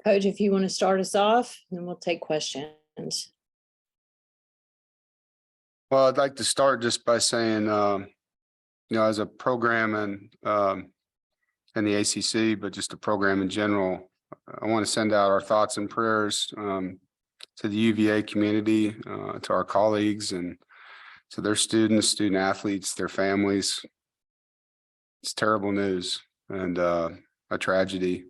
Coach, if you want to start us off, then we'll take questions. Well, I'd like to start just by saying, as a program and in the ACC, but just a program in general, I want to send out our thoughts and prayers to the UVA community, to our colleagues and to their students, student athletes, their families. It's terrible news and a tragedy.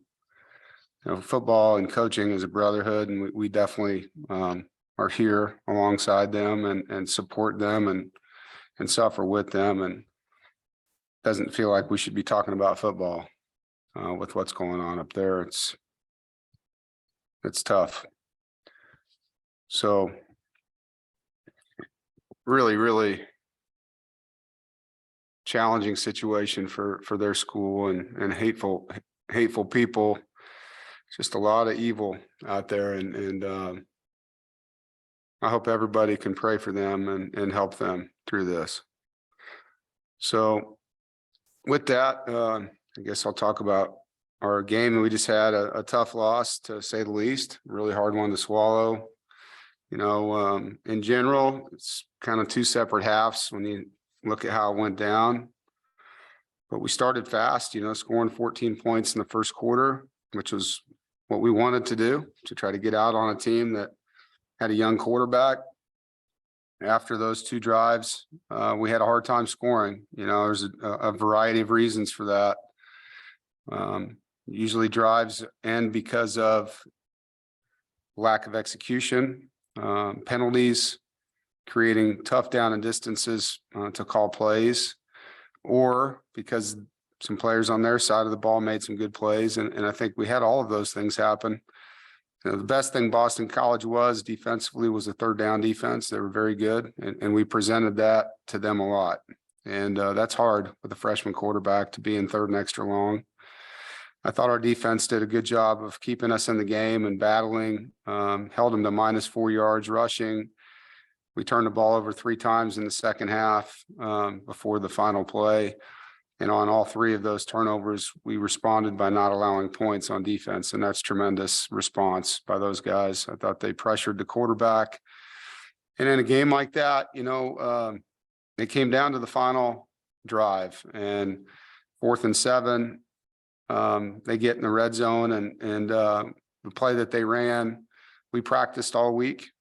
Football and coaching is a brotherhood, and we definitely are here alongside them and support them and suffer with them. And it doesn't feel like we should be talking about football with what's going on up there. It's tough. So really, really challenging situation for their school and hateful people. Just a lot of evil out there, and I hope everybody can pray for them and help them through this. So with that, I guess I'll talk about our game. We just had a tough loss, to say the least, really hard one to swallow. In general, it's kind of two separate halves when you look at how it went down. But we started fast, scoring 14 points in the first quarter, which was what we wanted to do, to try to get out on a team that had a young quarterback. After those two drives, we had a hard time scoring. There's a variety of reasons for that. Usually drives end because of lack of execution, penalties, creating tough down and distances to call plays, or because some players on their side of the ball made some good plays. And I think we had all of those things happen. The best thing Boston College was defensively was a third down defense. They were very good, and we presented that to them a lot. And that's hard with a freshman quarterback to be in third and extra long. I thought our defense did a good job of keeping us in the game and battling, held them to -4 yards rushing. We turned the ball over 3 times in the second half before the final play. And on all 3 of those turnovers, we responded by not allowing points on defense. And that's tremendous response by those guys. I thought they pressured the quarterback. And in a game like that, it came down to the final drive, and 4th and 7, they get in the red zone, and the play that they ran, we practiced all week.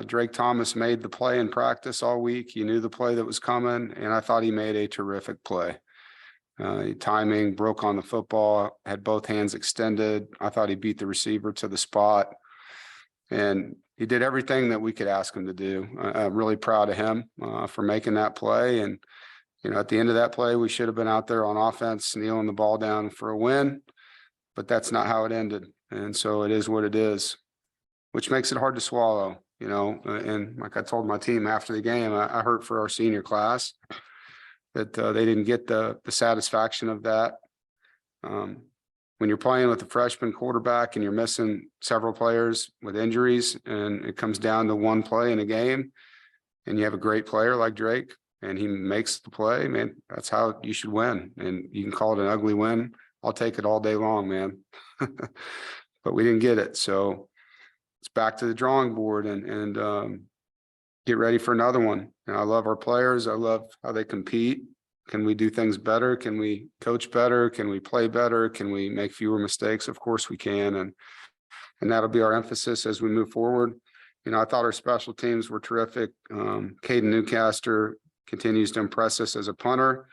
Drake Thomas made the play in practice all week. He knew the play that was coming, and I thought he made a terrific play. Timing, broke on the football, had both hands extended. I thought he beat the receiver to the spot, and he did everything that we could ask him to do. I'm really proud of him for making that play. And, at the end of that play, we should have been out there on offense, kneeling the ball down for a win, but that's not how it ended. And so it is what it is, which makes it hard to swallow, and like I told my team after the game, I hurt for our senior class that they didn't get the satisfaction of that. When you're playing with a freshman quarterback and you're missing several players with injuries, and it comes down to one play in a game, and you have a great player like Drake and he makes the play, man, that's how you should win. And you can call it an ugly win. I'll take it all day long, man. But we didn't get it. So it's back to the drawing board and get ready for another one. And I love our players. I love how they compete. Can we do things better? Can we coach better? Can we play better? Can we make fewer mistakes? Of course we can. And that'll be our emphasis as we move forward. I thought our special teams were terrific. Caden Newcaster continues to impress us as a punter.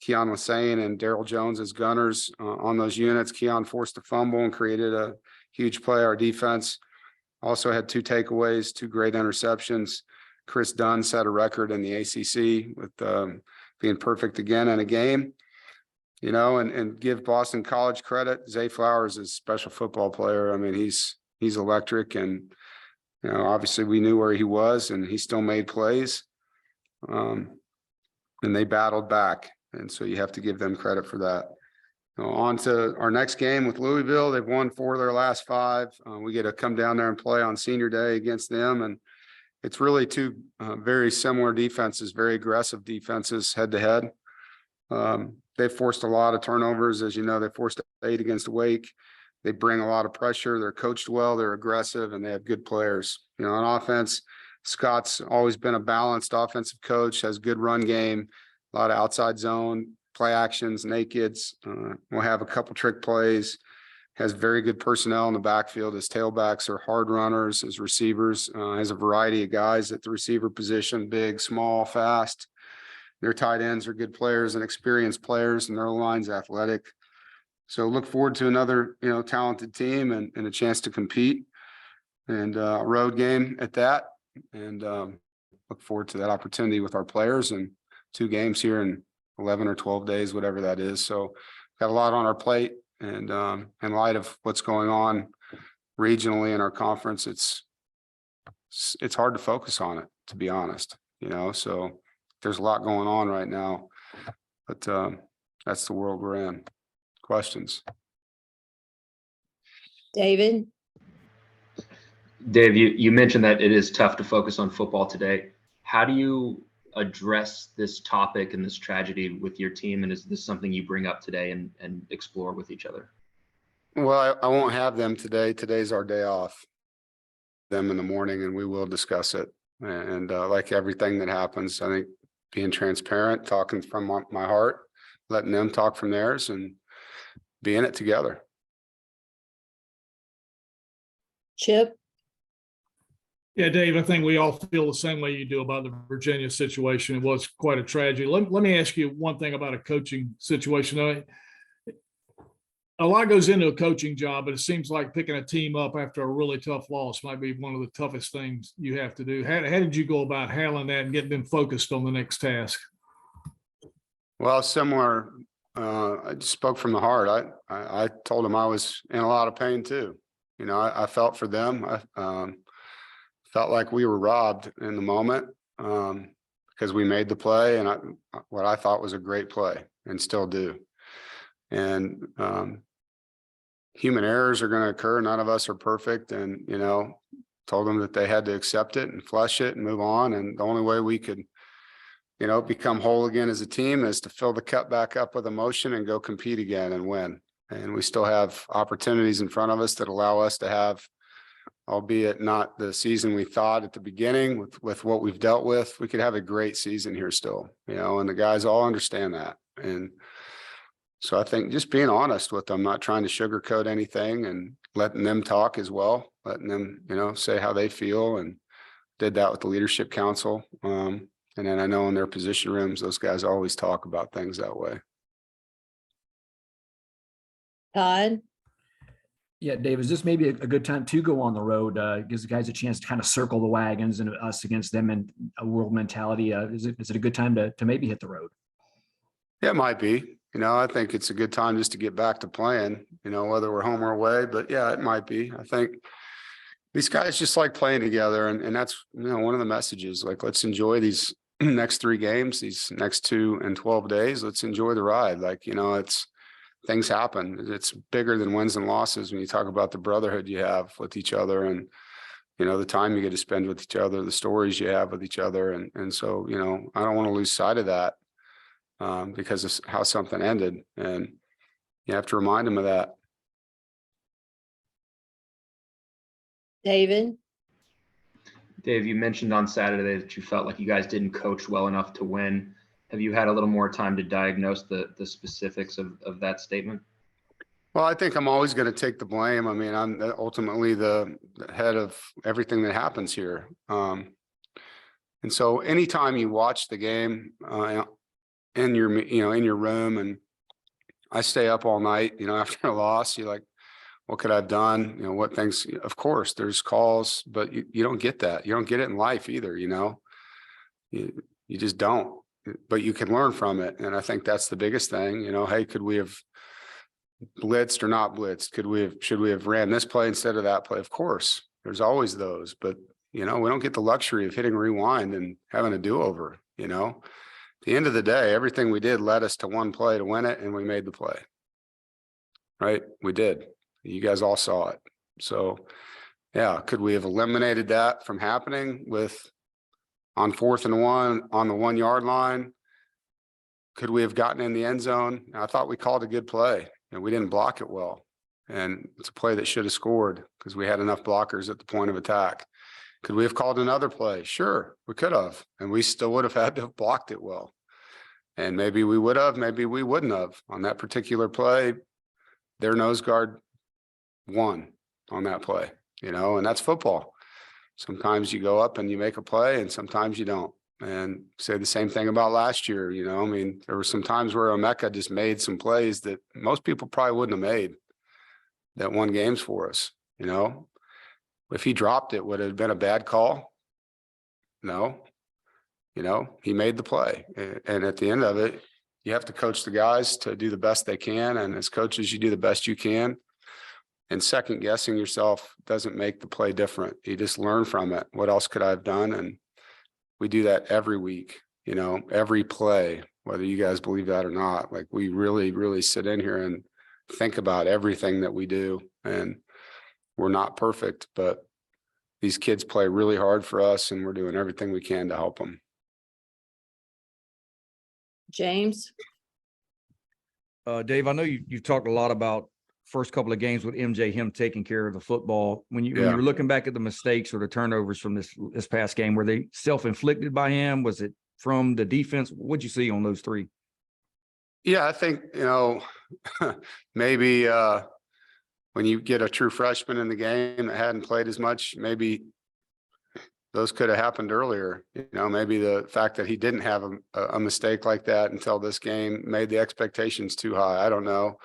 Keon Lassane and Daryl Jones as gunners on those units. Keon forced a fumble and created a huge play. Our defense also had 2 takeaways, 2 great interceptions. Chris Dunn set a record in the ACC with being perfect again in a game, and give Boston College credit. Zay Flowers is a special football player. I mean, he's electric, and, obviously we knew where he was, and he still made plays. And they battled back. And so you have to give them credit for that. On to our next game with Louisville. They've won 4 of their last 5. We get to come down there and play on senior day against them. And it's really 2 very similar defenses, very aggressive defenses head to head. They've forced a lot of turnovers. As you know, they forced 8 against Wake. they bring a lot of pressure. They're coached well, they're aggressive, and they have good players. On offense, Scott's always been a balanced offensive coach, has good run game, a lot of outside zone, play actions, nakeds. We'll have a couple trick plays, has very good personnel in the backfield. His tailbacks are hard runners, his receivers, has a variety of guys at the receiver position, big, small, fast. Their tight ends are good players and experienced players, and their line's athletic. So look forward to another, talented team and a chance to compete, and a road game at that. And look forward to that opportunity with our players, and 2 games here in 11 or 12 days, whatever that is. So got a lot on our plate, and in light of what's going on regionally in our conference, it's hard to focus on it, to be honest. So there's a lot going on right now, but that's the world we're in. Questions? David? Dave, you mentioned that it is tough to focus on football today. How do you address this topic and this tragedy with your team? And is this something you bring up today and explore with each other? Well, I won't have them today. Today's our day off. Them in the morning, and we will discuss it. And like everything that happens, I think being transparent, talking from my heart, letting them talk from theirs, and being it together. Chip? Yeah, Dave, I think we all feel the same way you do about the Virginia situation. It was quite a tragedy. Let me ask you one thing about a coaching situation. A lot goes into a coaching job, but it seems like picking a team up after a really tough loss might be one of the toughest things you have to do. How did you go about handling that and getting them focused on the next task? Well, similar. I just spoke from the heart. I told them I was in a lot of pain too. I felt for them. I felt like we were robbed in the moment, because we made the play, and what I thought was a great play, and still do. And human errors are going to occur. None of us are perfect, and told them that they had to accept it and flush it and move on. And the only way we could become whole again as a team is to fill the cup back up with emotion and go compete again and win. And we still have opportunities in front of us that allow us to have, albeit not the season we thought at the beginning with what we've dealt with, we could have a great season here still, and the guys all understand that. And so I think just being honest with them, not trying to sugarcoat anything, and letting them talk as well, letting them, say how they feel, and did that with the leadership council. And then I know in their position rooms, those guys always talk about things that way. Todd? Yeah, Dave, is this maybe a good time to go on the road? Gives the guys a chance to kind of circle the wagons and us against them and a world mentality. Is it a good time to maybe hit the road? Yeah, it might be. I think it's a good time just to get back to playing, whether we're home or away. But yeah, it might be. I think these guys just like playing together. And that's, one of the messages. Like, let's enjoy these next 3 games, these next 2 and 12 days. Let's enjoy the ride. Like, it's things happen. It's bigger than wins and losses when you talk about the brotherhood you have with each other, and the time you get to spend with each other, the stories you have with each other. And so, I don't want to lose sight of that because of how something ended. And you have to remind them of that. David? Dave, you mentioned on Saturday that you felt like you guys didn't coach well enough to win. Have you had a little more time to diagnose the specifics of that statement? Well, I think I'm always going to take the blame. I mean, I'm ultimately the head of everything that happens here. And so anytime you watch the game in your room, and I stay up all night, after a loss, you're like, what could I have done? What things, of course, there's calls, but you don't get that. You don't get it in life either, you just don't. But you can learn from it. And I think that's the biggest thing. Hey, could we have blitzed or not blitzed? Should we have ran this play instead of that play? Of course, there's always those, but we don't get the luxury of hitting rewind and having a do-over. At the end of the day, everything we did led us to one play to win it, and we made the play. Right? We did. You guys all saw it. So yeah, could we have eliminated that from happening on 4th and 1 on the 1 yard line? Could we have gotten in the end zone? I thought we called a good play, and we didn't block it well. And it's a play that should have scored because we had enough blockers at the point of attack. Could we have called another play? Sure, we could have, and we still would have had to have blocked it well. And maybe we would have, maybe we wouldn't have. On that particular play, their nose guard won on that play, and that's football. Sometimes you go up and you make a play and sometimes you don't. And say the same thing about last year, I mean, there were some times where Omeka just made some plays that most people probably wouldn't have made that won games for us, If he dropped it, would it have been a bad call? No. He made the play. And at the end of it, you have to coach the guys to do the best they can. And as coaches, you do the best you can. And second guessing yourself doesn't make the play different. You just learn from it. What else could I have done? And we do that every week, every play, whether you guys believe that or not. Like we really, really sit in here and think about everything that we do. And we're not perfect, but these kids play really hard for us and we're doing everything we can to help them. James, Dave, I know you've talked a lot about first couple of games with MJ, him taking care of the football. When you were looking back at the mistakes or the turnovers from this past game, were they self-inflicted by him? Was it from the defense? What'd you see on those three? Yeah, I think, maybe when you get a true freshman in the game that hadn't played as much, maybe those could have happened earlier. Maybe the fact that he didn't have a mistake like that until this game made the expectations too high. I don't know.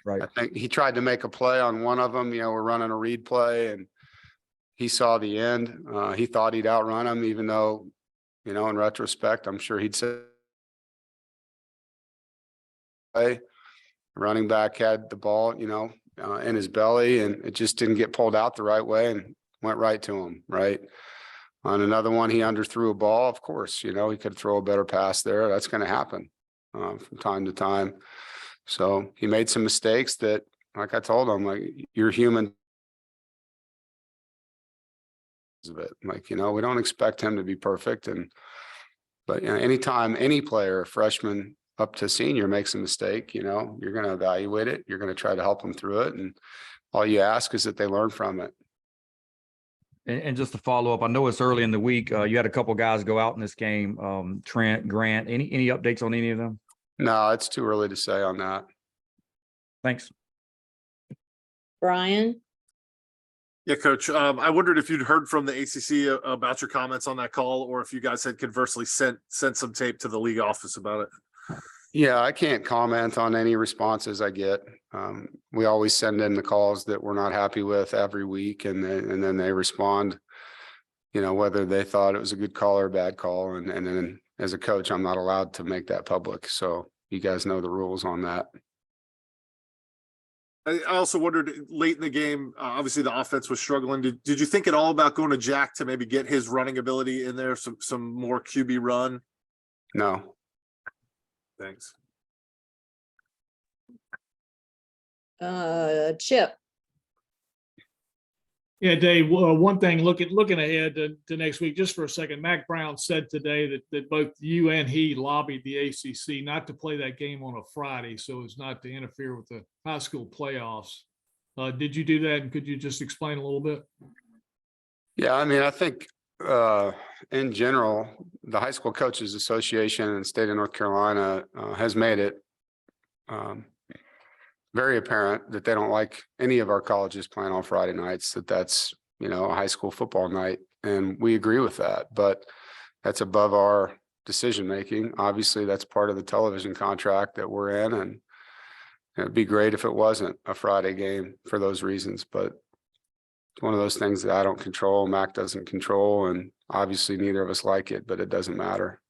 Right. I think he tried to make a play on one of them. We're running a read play and he saw the end. He thought he'd outrun him, even though, in retrospect, I'm sure he'd say running back had the ball, in his belly and it just didn't get pulled out the right way and went right to him. Right. On another one, he underthrew a ball. Of course, he could throw a better pass there. That's going to happen from time to time. So he made some mistakes that, like I told him, like you're human. Like, we don't expect him to be perfect. But anytime any player, freshman up to senior, makes a mistake, you're going to evaluate it. You're going to try to help them through it. And all you ask is that they learn from it. And just to follow up, I know it's early in the week. You had a couple guys go out in this game. Trent, Grant, any updates on any of them? No, it's too early to say on that. Thanks. Brian, Yeah, Coach. I wondered if you'd heard from the ACC about your comments on that call, or if you guys had conversely sent some tape to the league office about it. Yeah, I can't comment on any responses I get. We always send in the calls that we're not happy with every week, and then they respond, whether they thought it was a good call or a bad call. And then as a coach, I'm not allowed to make that public. So you guys know the rules on that. I also wondered late in the game, obviously the offense was struggling. Did you think at all about going to Jack to maybe get his running ability in there, some more QB run? No. Thanks. Chip, Yeah, Dave, one thing, looking ahead to next week, just for a second, Mac Brown said today that both you and he lobbied the ACC not to play that game on a Friday so as not to interfere with the high school playoffs. Did you do that? And could you just explain a little bit? Yeah, I mean, I think in general, the High School Coaches Association in the state of North Carolina has made it very apparent that they don't like any of our colleges playing on Friday nights, that's, a high school football night. And we agree with that, but that's above our decision-making. Obviously, that's part of the television contract that we're in. And it'd be great if it wasn't a Friday game for those reasons, but it's one of those things that I don't control, Mac doesn't control, and obviously neither of us like it, but it doesn't matter.